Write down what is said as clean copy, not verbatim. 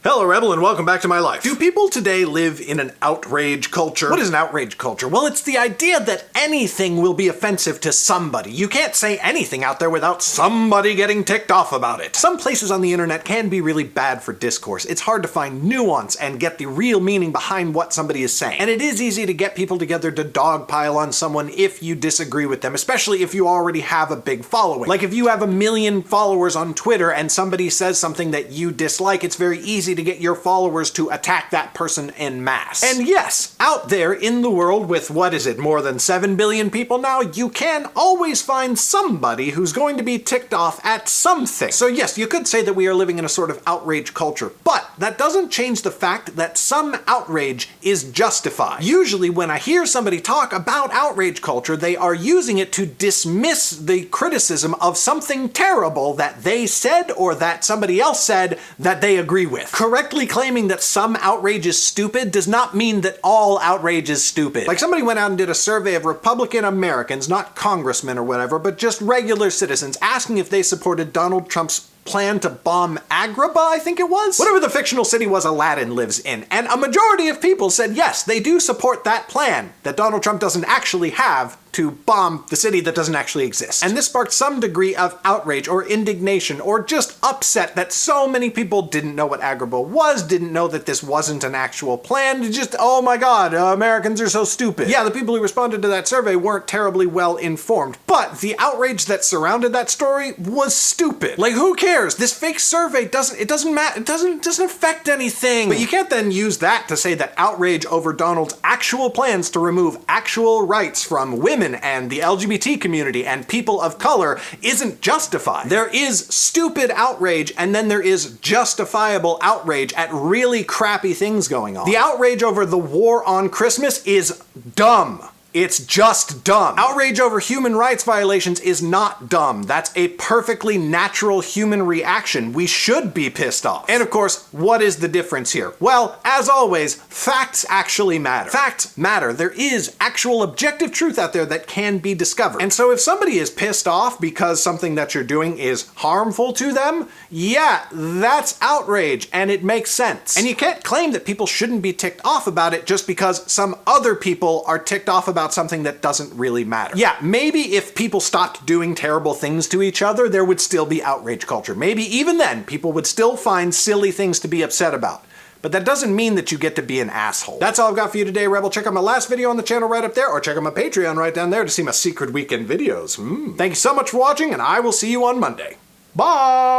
Hello, Rebel, and welcome back to my life. Do people today live in an outrage culture? What is an outrage culture? Well, it's the idea that anything will be offensive to somebody. You can't say anything out there without somebody getting ticked off about it. Some places on the internet can be really bad for discourse. It's hard to find nuance and get the real meaning behind what somebody is saying. And it is easy to get people together to dogpile on someone if you disagree with them, especially if you already have a big following. Like if you have 1 million followers on Twitter and somebody says something that you dislike, it's very easy to get your followers to attack that person en masse. And yes, out there in the world with, what is it, more than 7 billion people now, you can always find somebody who's going to be ticked off at something. So yes, you could say that we are living in a sort of outrage culture, but that doesn't change the fact that some outrage is justified. Usually when I hear somebody talk about outrage culture, they are using it to dismiss the criticism of something terrible that they said or that somebody else said that they agree with. Correctly claiming that some outrage is stupid does not mean that all outrage is stupid. Like somebody went out and did a survey of Republican Americans, not congressmen or whatever, but just regular citizens, asking if they supported Donald Trump's plan to bomb Agrabah, I think it was? Whatever the fictional city was Aladdin lives in. And a majority of people said yes, they do support that plan that Donald Trump doesn't actually have to bomb the city that doesn't actually exist. And this sparked some degree of outrage or indignation or just upset that so many people didn't know what Agrabah was, didn't know that this wasn't an actual plan, just, oh my god, Americans are so stupid. Yeah, the people who responded to that survey weren't terribly well informed, but the outrage that surrounded that story was stupid. Like, who cares? This fake survey doesn't affect anything. But you can't then use that to say that outrage over Donald's actual plans to remove actual rights from women and the LGBT community and people of color isn't justified. There is stupid outrage and then there is justifiable outrage at really crappy things going on. The outrage over the war on Christmas is dumb. It's just dumb. Outrage over human rights violations is not dumb. That's a perfectly natural human reaction. We should be pissed off. And of course, what is the difference here? Well, as always, facts actually matter. Facts matter. There is actual objective truth out there that can be discovered. And so if somebody is pissed off because something that you're doing is harmful to them, yeah, that's outrage and it makes sense. And you can't claim that people shouldn't be ticked off about it just because some other people are ticked off about something that doesn't really matter. Yeah, maybe if people stopped doing terrible things to each other, there would still be outrage culture. Maybe even then, people would still find silly things to be upset about. But that doesn't mean that you get to be an asshole. That's all I've got for you today, Rebel. Check out my last video on the channel right up there, or check out my Patreon right down there to see my secret weekend videos. Thank you so much for watching, and I will see you on Monday. Bye!